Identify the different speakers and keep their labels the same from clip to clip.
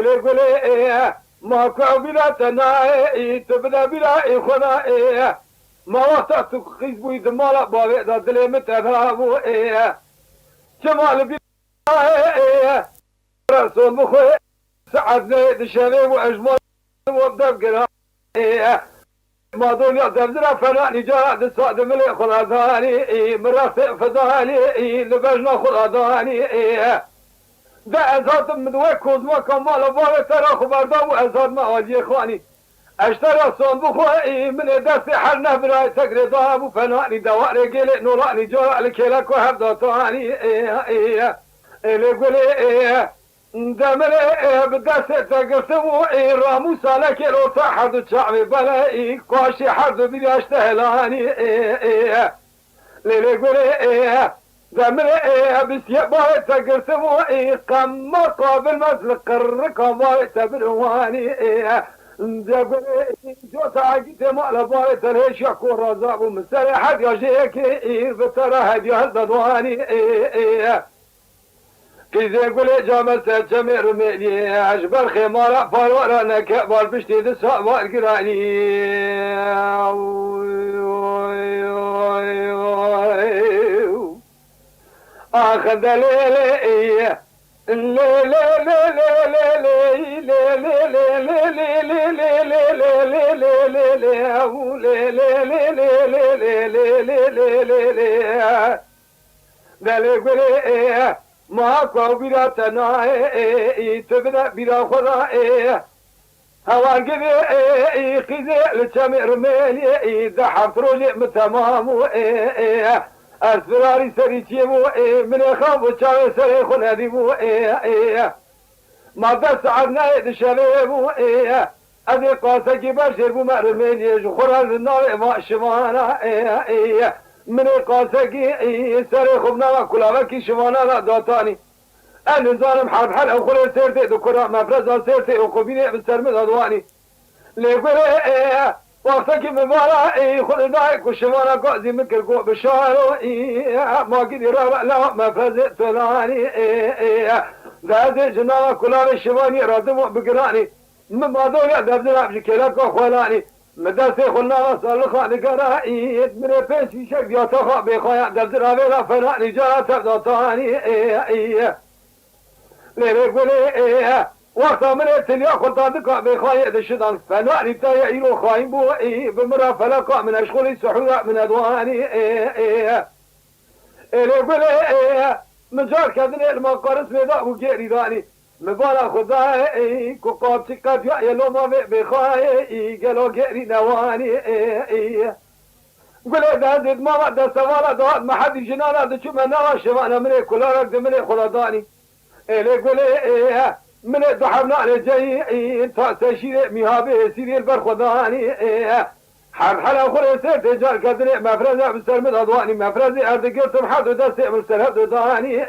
Speaker 1: ليلي قولي ما كو بلا تناي تبدا بلا خنا ما وقت تخيز بوي دمالا بابي دا دلي متنابو جمال بلا رسول بخوي سعد زيد الشباب واجمل وبدب قرا ما دول يقدر فلان جاء الصاد ملي خلاصاني مرافق فضاني لبجنا خلاصاني ده ازاد مدوك وزما كمال بابي ترى خبر ده وازاد ما واجي اخواني اشترى صندوق من دست حرنا براي تقريضا ابو فناني دوار قلي نوراني جاء الكلك وحبضتاني اللي قولي دمري بدست تقسمو رامو سالك لو صحد الشعب بلاي قاشي حد بدي اشتهلاني اللي قولي دمري بسيبا تقسمو قم قابل مسلق الرقم تبرواني جو تعقيت مال بارت ليش يكون رزاق ومسرح يا جيكي بترى هدي هالضواني كذا يقول جامل تجمع ملي عجب الخمار فارورا نكبر بشتي دساء والقراني اخذ ليلي ما كو بلا تناي تبدا بلا خراي هوان قبي خذي لتمر مالي اذا حفروجي متمام اسراري سريتيمو من خاف وشاوي سريخون هذيبو ما بس عدنا الشباب أذي قاسك بشر بمرمين خرا النار ما شمانا من قاسك سريخ بنا كلابك شمانا لا دوتاني أنا ظالم حرب حل أو خلال سيرتي دكرا مفرزا سيرتي وقبيني بسرمد أدواني ليقول وقتك مبارا خل دايك وشمانا قازي مكر قوة بشارو ما قدر لا مفرزا تلاني ذاتي جنانا كلاب الشماني رادمو بقراني مما دولي دبزنا بشكلك وخولاني مدرسي خلنا صلخاني قرائي من بيسي شك يتخا بخايا دبزنا بلا فناني جاء تبدطاني ليلي قولي وقتا من اتليا خلطادك بخايا دشدان فناني تايعيرو خاين بو بمرا فلقا من اشغلي سحولا من ادواني ليلي قولي مجال كذني المقارس ميدا وجيري داني مبالا خداي كوكاب تكاب يا لو ما بخاي قالوا جيري نواني قول دازد ما دا سوالا داد ما حد جنانا دشو منا شوانا من كلارك دمني خلداني اللي قول من دحبنا لجاي انت تشير مهابه سيري البرخداني حرحلا خلي سير تجار كذني مفرزة بسرمد أضواني مفرزة أردقلتم حد دستي مرسلت داني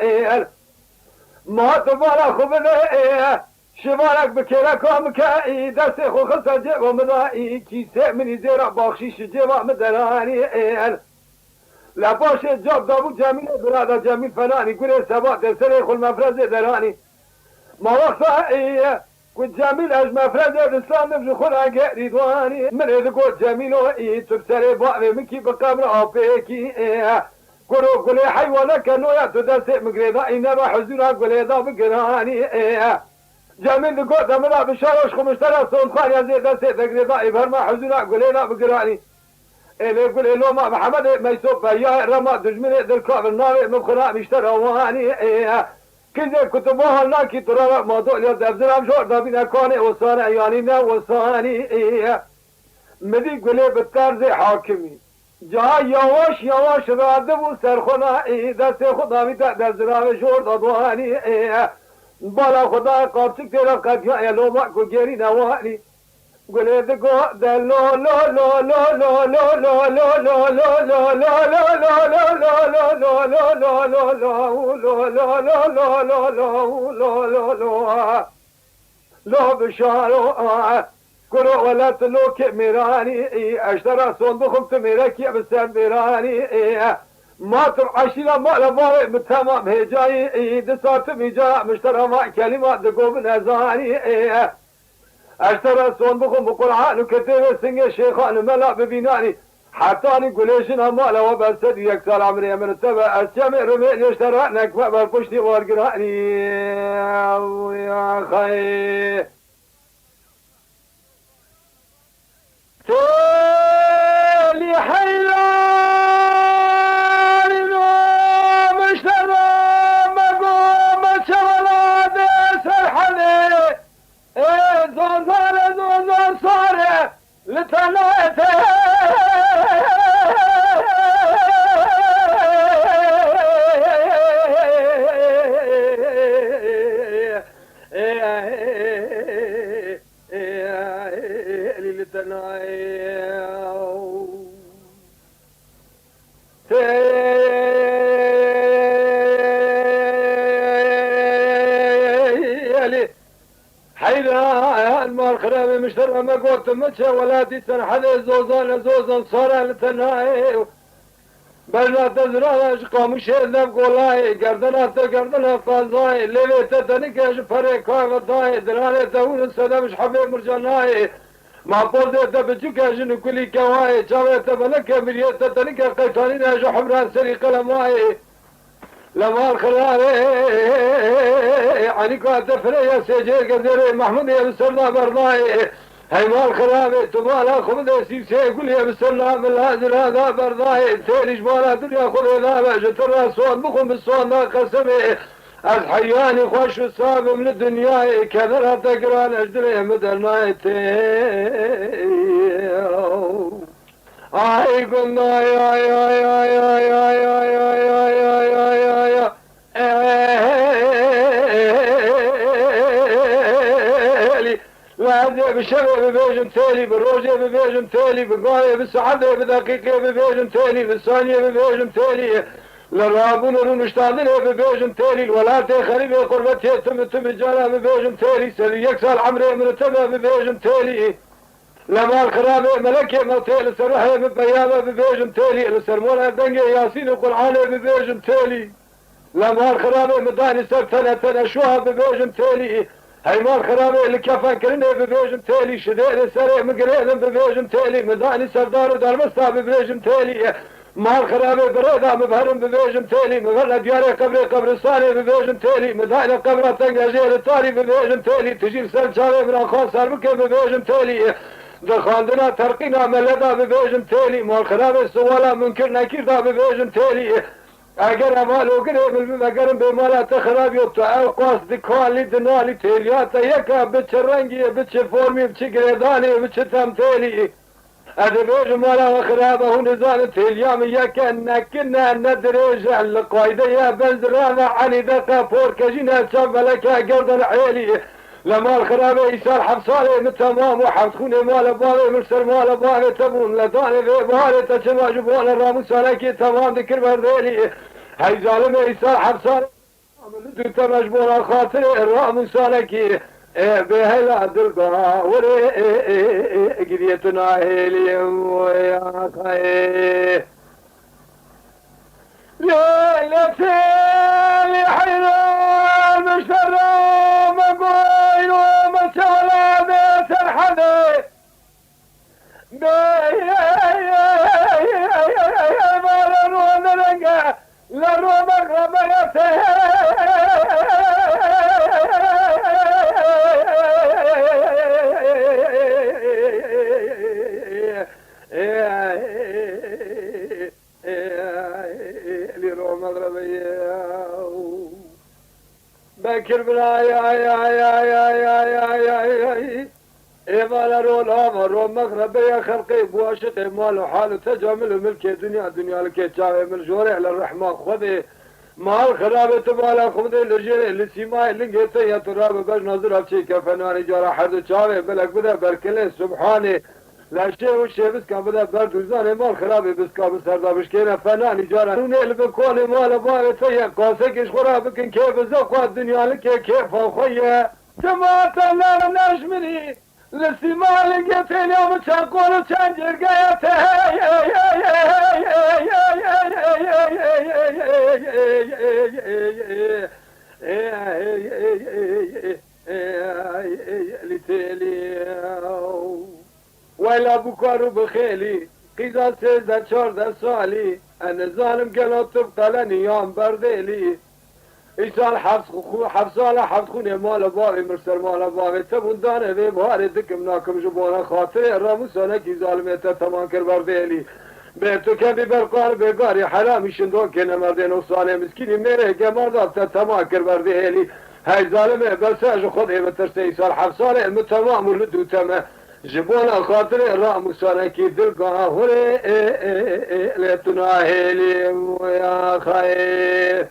Speaker 1: ما تبالا خبني شمالك بكيرك ومكائي دستي خو خلصة جيب ومضائي كيسي مني زيرا باخشيش جيبا مدراني لا باشي جاب دابو جميل برادا جميل فناني قولي سبات سري خل مفرزة دراني ما وقتا كنت جميل اج مفرزة الاسلام نمشي خلها قيري دواني من اذا قلت جميل تبسري بقري منكي بقبر ابيكي قولي حيوانك نويا تدسي مقريضا انما حزونا قولي ذا بقراني جميل قلت امنا بشاروش خمشترى صون خان يزي دسي تقريضا ابهرما حزونا قولي ذا بقراني اللي قولي لو ما محمد ما يسوب بيا رما دجمني دلكاب النار مبخنا مشترى واني كذا كتبوها لكي ترى موضوع يرد أبزرام شور دابين كوني وصاني أيانينا وصاني مدي قولي بالترز حاكمي جا يواش رادبو سرخنا دست خدا بيتا أبزرام شور دادواني بالا خدا قابسك تيرا قد يلو ماكو جيري نواني قولي دقو دلو لو لو لو لو لو لو لو لو لو لو لو بشارو كرو ولا تلوك ميراني اشترى صندوق تميرك يا بسام ميراني ماتم عشيرة مالا باري بالتمام هي جاي دساتم جاء مشترى مع كلمات دقوب نزاني اشترى صون بخم بقرآن وكتب سنة شيخان ملا ببيناني حتى أنا قليشنا مالا وبسد يكسر عمري من التبع الشمع رمين يشترى نكفى بالبشتي وارقراني يا خي تالي حيران مشترى مقوم شغلات سرحني زوزان صار لتناته حيران مال خرابي مشترى ما قلت متشا ولادي سنحدي زوزان صار لتناي بلنا تزرعش قاموش ذنب قولاي قردنا فازاي لبيت تنكش فريقا غطاي دراني تهون السلامش حبيب مرجاناي ما بوزيت بجوكا جنو كلي كواي جاويت بلك مريت تنكا قيتاني ناجو حمران سري قلماي لما الخرابي عنيكو الدفرية سيجير قدري محمود يا بسرنا برضاي هاي مال خرابي تمالا خمد سيسي يقول يا بسرنا من الهازر هذا برضاي تيلي جمالا دنيا خذ هذا جتر صوت بخم بالصوت لا قسمي از حياني خوش الصاب من الدنيا كذا تقران اجدري مدرناي اي قلنا يا بشبه ببيجن تالي بالروجة ببيجن تالي بالقاية بالسعادة بدقيقة ببيجن تالي بالثانية ببيجن تالي للرابون ونشتاذن ببيجن تالي الولاتي خريبي قربتي تم الجالة ببيجن تالي سلي يكسر عمري من التبع ببيجن تالي لما الخرابي ملكي موتي لسرحي ببيامة ببيجن تالي لسرمونا دنجي ياسين القرآن ببيجن تالي لما الخرابي مداني سبتنا شوها ببيجن تالي هاي مال خرابي اللي كفان كرني ببيجن تالي شديد سريع مقرينا ببيجن تالي مداني سردار ودارمستا ببيجن تالي مال خرابي بريدا مبهرم ببيجن تالي مغلى دياري قبرستاني ببيجن تالي مداني قبرة تنقاجير التالي ببيجن تالي تجيب سلجاوي من اخوان ساربكي ببيجن تالي دخاندنا ترقينا ملدا ببيجن تالي مال خرابي سوالا منكر نكير دا ببيجن تالي اگر مالو قريب المقرن بمالا تخراب يبتا او قاصد كوالي دنالي تيلياتا يكا بچ رنگي بچ فورمي بچ قريداني بچ تمثيلي ادبيج مالا وخرابه نزال تيليام يكا نكنا ندريج القايدة يا بنزرانا عني دقا فوركجينا شملكا قردن عيلي لما الخرابة يسار حفصالي من تمام وحفظ خوني مال بابي مرسل مال بابي تبون لداني في باري تشما جبون الراموس عليكي تمام ذكر برديلي هاي ظالمي يسار حفصالي من دو تمجبون خاطري الراموس عليكي بهلا دلقا وري قريتنا هيلي ويا خي ليلتي لحيران مشترى مقوين ومسالة بيت الحدي مالا ونرقى لرو مغرب بكر بلا يا إيمان رو مغرب يا خلقي بواشق مال وحال تجامل ملك دنيا لك تشاوي من جوري على الرحمة خذي مال خرابة تبالا خذي لرجل لسيما لنجيت يا تراب بج نظر ابشي كفناني جارا حد تشاوي بلك بدا بركله سبحاني لا شيء وشيء بس كان بدا برد وزان مال خرابي بس كان بسردا بشكينا فناني جارا نيل بكل مال بار تيا قاسك خرابك كيف زقوا الدنيا لك كيف خويا جماعة لا نجمني لسیمان گتنی و چنقول و چنجرگیت ولا بكارو بخيلي قيزا سيزا شوردا سالي انا ظالم قالوا تبقى لني يوم برديلي ایسال حفظ خونه مال باقی مرسل مال باقی تبون دانه به باره دکم ناکم جبونا خاطر راموسانه کی ظالمیت تمام کر بردیلی به تو که بی برقار بگاری حرامی شندون که نمرده نقصانه مسکینی میره که مرداد تمام کر بردیلی های ظالمه بساج خود ایمترسه ایسال حفظال علم تمام ولدو تمام جبونا خاطر راموسانه کی دلگاه هره لتناهیلی ویا خیر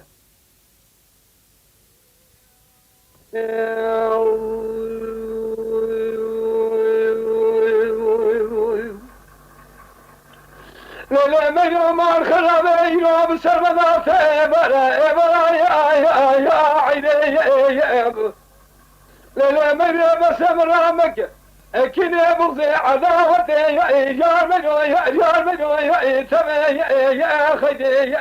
Speaker 1: للمن ومار خرابه يروح بسرمداته ابرا يا عيني للمن بسمر مكة اكن بغضي عداوتي يا من تبي يا خدي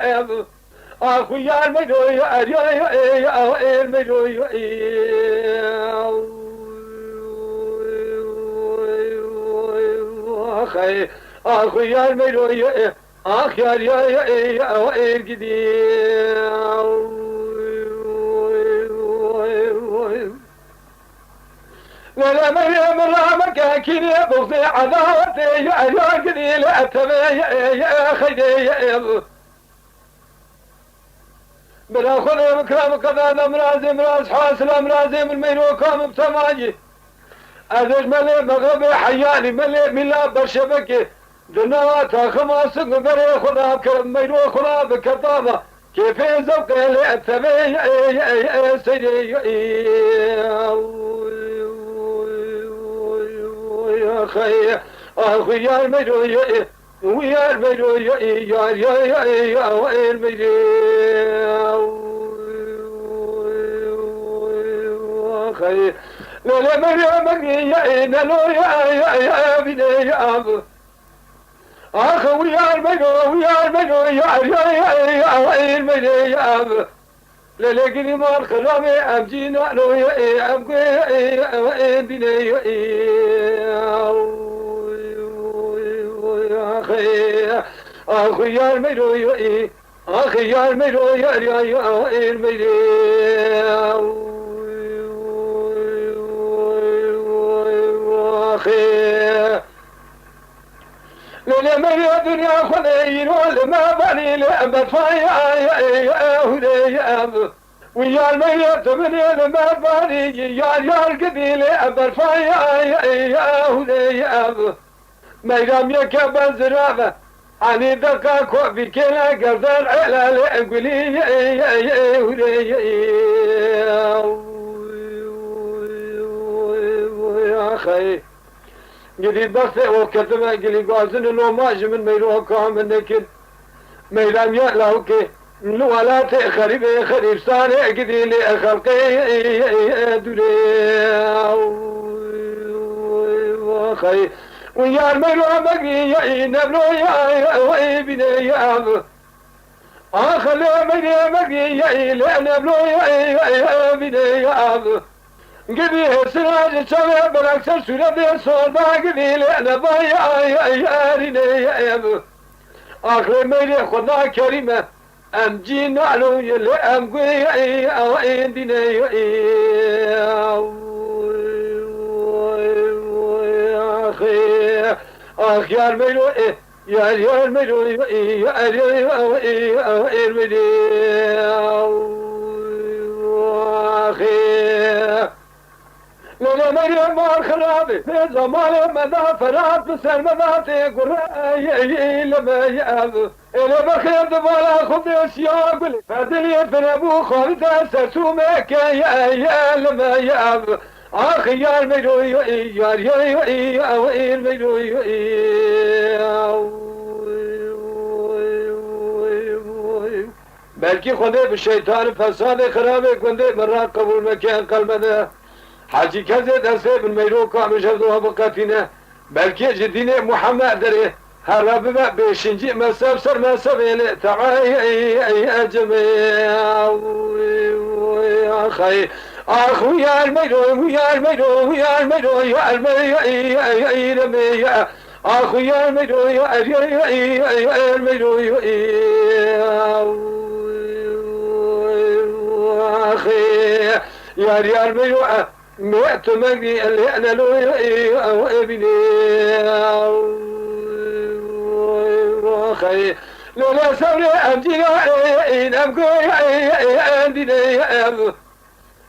Speaker 1: اخو يا المدو يا المدو اخي اخو يا المدو اخ يا الجدي ولا مريم رامك كني بغضي عذابتي يا الجدي لا تبي يا خدي بلا خذ مكرم قذا مراز حاصل امرازم المينو كام بتماجي ازج ملي مغربي حياني ملي ملا برشبكي دنوات خماس بري خذا كرم مينو خذا بكتابة كيف زوق لي اتبي سيدي يا خي اخو يا المينو ويا الميلو يا الميلو خي لا مريم يا نلو يا بني يا ابو اخ ويا الميلو يا الميلو يا ابو لا لكن ما الخرام امجينا لو يا ابو بني أخي يا الميلو أخي يا الميلو يا الميلو أخي لما يا دنيا خذين ولا ما بني لعبة فيا ويا الميلو تبني لما بني يا القبيل لعبة فيا ميرام يكبر زرافة عني دقا كوفي كلا قردان على لأنقلي يا أخي قليل بس وكتما قليل قازن لو ماج من ميروه كامل لكن ميرام يألاوكي ولا تخرب خريب صانع قديل خلقي دولي أخي ويا الميلو بقي يا نبلو يا بني يا ابو اخر الميلو بقي يا نبلو يا بني يا ابو قبي سراج شباب بالاكثر سوره صوت باقي انا بايا ريني يا ابو اخر الميلو خدا كريمه ام جينا له يا ام يا بني يا اخ يا الميلو يا الميلو يا الميلو اخي لولا مريم مار خرابي في زمان مدى فرات بسر مدى قرأي لما يأب إلى بخير دبالا خذ السياق لي فدلي فنبو خالد سرسومك يا لما يأب أخي يا الميلو يا الميلو بلكي خده بالشيطان فساد خرابي كنده مرات قبول مكان قلبه حاجی کسی دسته بن میرو کامش هفته بقتینه بلکه جدینه محمد داره هر رب بشنجی مذهب سر مذهب إلى تعالى جميع أخي أخو يا الميرو يا الميرو يا الميرو يا الميرو يا أخو يا الميرو يا الميرو يا أخي يا الميرو مئت مجدي اللي أنا لو ابني خي لولا سوري أمجينا أمكوي أمدينا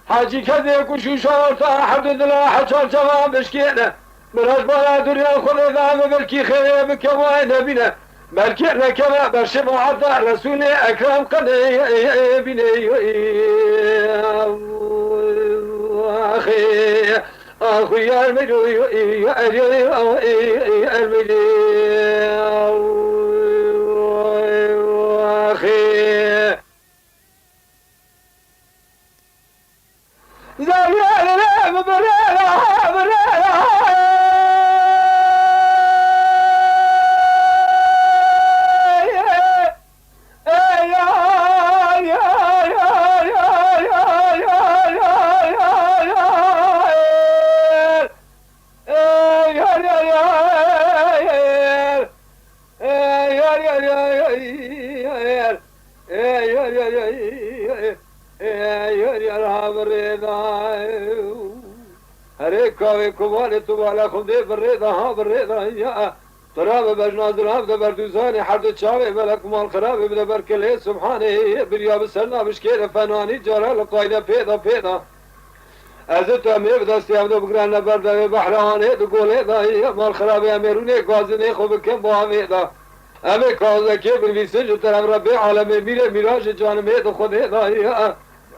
Speaker 1: حاجي كذا كشو شارطة حد دلا حشار شباب بشكينا مراج بالا دريا خلي ذا بلكي خير بكوانا بنا بلكي ركبا برشبا عطا رسول أكرم قدي بني أخي أخي يا المدو يا المدو أخي زاوية لا مبررة هريكاوي كوالي تبالا خدي بريدا ها بريدا يا تراب بجنا دراب دبردوزاني حرد تشاوي ملك مال خرابي بدبر كله سبحانه بريا بسرنا بشكير فناني جرى لقايده بيدا ازت امي بدست يابدو بگران برده بحرانه دگوله دا مال خرابي اميروني غازني خوب كم باوي دا امي كازه كي بالويسن جو طرف رب عالم ميره ميراج جانمه دو خود دا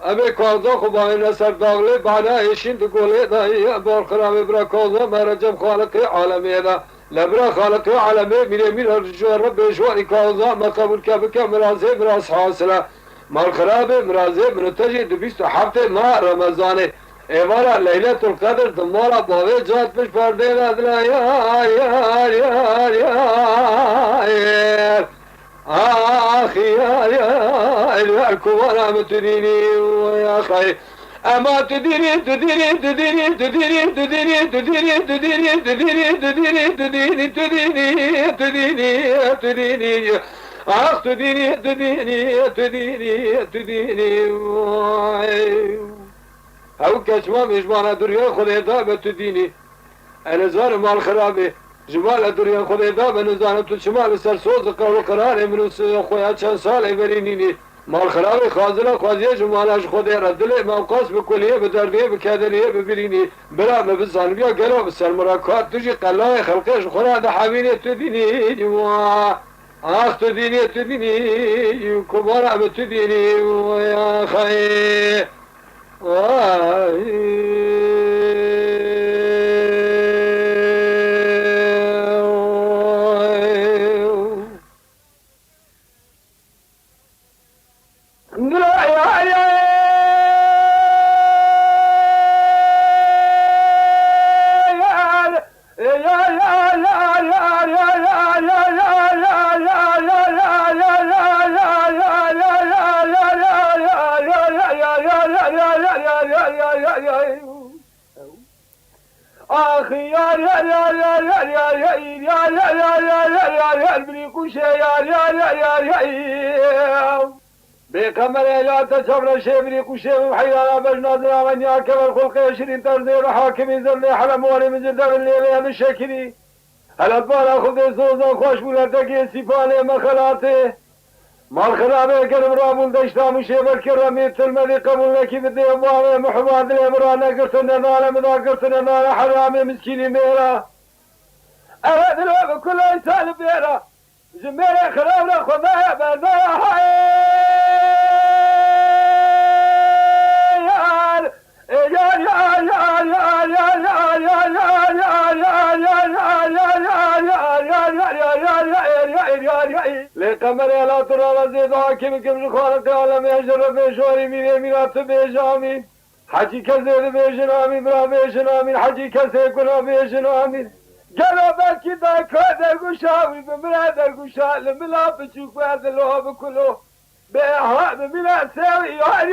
Speaker 1: امي كازه خوب نصر داغله بانا ايشين دگوله دا مال خرابي برا كازه مرجم خالق عالمه دا لبرا خالق عالمه ميره جو رب جواري كازه ما قبول كبك مرازه مراز حاصله مال خرابي مرازه منتجي دبيست هفته ما رمضانه ایوارا لیلت القدر دمارا باوی جات پش پرده ندلا یار آخی یار کوارا متدینی یا خی اما تدینی آخ تدینی او کشما میجمانه دریا خدای دا به تو دینی انزان مال خرابه جمال دریا خدای دا به نزان تو شمال سرسوز قرار قرار امروز خویا چند سال برینینی مال خرابه خازنه خوازیه جمالش خدای را دل موقاس به کلیه به دردیه به کدریه ببرینی برا بزن بیا گلو بسر مراکات توجی قلای خلقش خورا دا حوینه تو دینی آخ تو دینی کبارا به تو دینی یا خیر آخی یار بریکوشه بقمر لا تشبر شيء بریکوشه و حیرانا بجنادنا من یاکب الخلق شرین ترزیر حاکمی زرلی حرم ولی من جده باللیل هم شکری هلبارا خود سوزا خوش بولتکی سیپانه مخلاته مال خرابه کرم رابون دشتا مشه برکر رمیت المدی قبول نکی بدی ابوامه محباد الامرانا قرتن نالا مدا قرتن نالا حرامه مسکینی میرا ارد لو بكل انسان بيرا جميرا خرابنا خدايا بردايا لقمر لا ترى زيد حاكم كم خالق عالم يجر بشوري ميري ميرات بجامي حجی کسی بیشن آمین برا بیشن آمین حجی کسی کنا بیشن آمین گلا بلکی دایکا در گوشاوی بمرا در گوشا لملا بچوک برد لها بکلو به ها بمرا سوی یار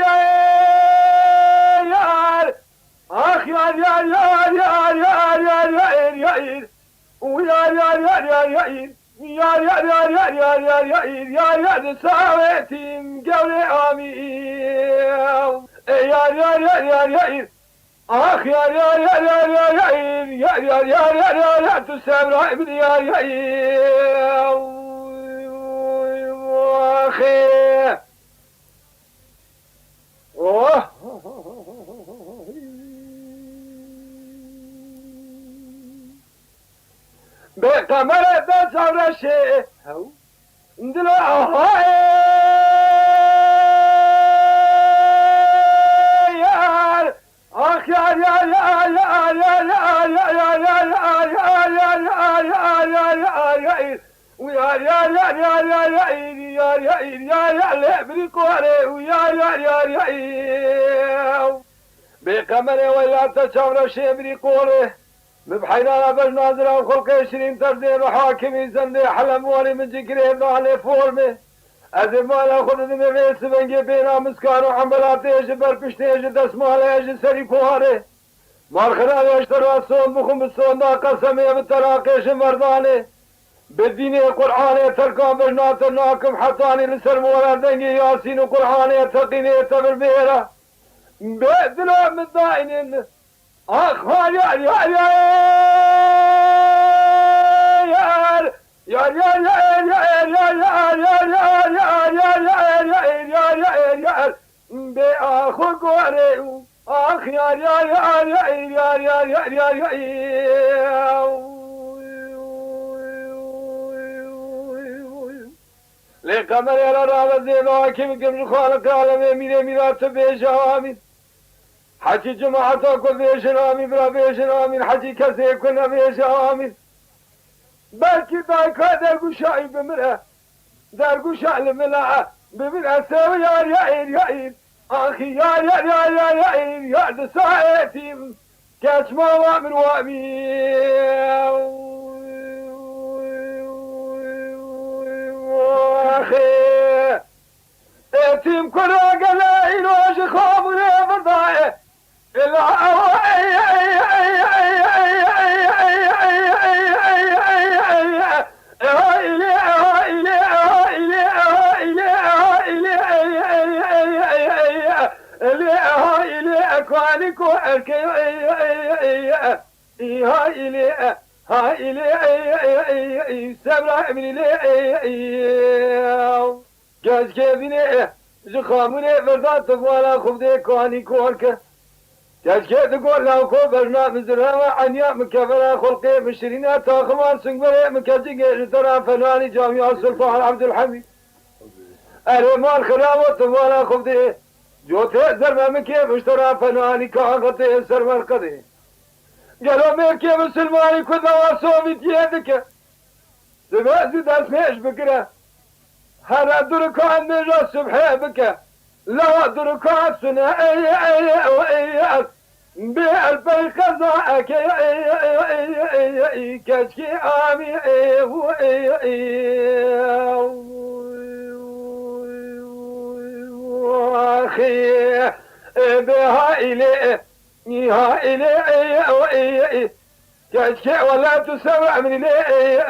Speaker 1: یار آخ یار یار یار یار یار یار یار یار و یار یار یار یار یار یار یار یار یار یار یار یار یار یار ساوتیم گوله آمی yar yar yar yar yar ah yar yar yar yar yar yar yar yar yar yar yar tu sevra ibn yar yar ah oh be kamera da sevra şey ndila ah yar yar yar yar yar yar yar yar yar yar yar yar yar yar yar yar yar ويار يار يار يار يار يار يار يار يار لبري قاري ويار يار يار يار بقمر ويا تشاور شبري قاري مبحينا بل ناظر الخلق 20 تردين وحاكمي زندي حلم والي من جكري على فورمه از مال خود نمی‌ویس بنگی بینا مسکار و عملاتیش بر پشتیش دستمالیش سری کوهاره مارخرایش تراسون بخون بسون دا قسمی بتراقیش مردانه بدین قرآن ترکان بجنات ناکم حتانی لسر موردنگی یاسین و قرآن تقینی تبر بیره بدنا مدائنین آخوان یار یار یار yar yar yar yar yar yar yar yar yar yar yar yar yar yar be ah gore ah yar yar yar yar yar yar yar yar le kamera rava zeva kim kim khalik alem mire mirat bejamin haji cemaata ko bejamin bra bejamin haji kase ko na bejamin belki dayka derguşayı bimire derguşaylı mila bimire sev yar yar yar ahi yar yar yar yar yar yar da saatim geçma var min vami ahi etim kura gele inoji khamure vadae ila كوانكو أركي ها إلي ها إلي سبرا من إلي جاز كيفيني زخامني فردات تقوالا خبدي كوانكو أركي جاز كيف تقول لوكو برنا مزرها عنيا مكفرا خلقي مشرينا تاخمان سنقبري مكازيقي جترا فناني جامعة السلطان عبد الحميد أرمان خرابو تقوالا خبدي جوته زرمه مكي مشترى فناني كاغته سرمر قدي قالوا ميكي مسلماني كنا واسوفيت يدك زبازي داس ميش بكره هلا دركان نجا سبحي بك لا دركان سنة اي بالبي خزاك كشكي عامي أخي بها إلي ها إلي كشكي ولا تسمع من إلي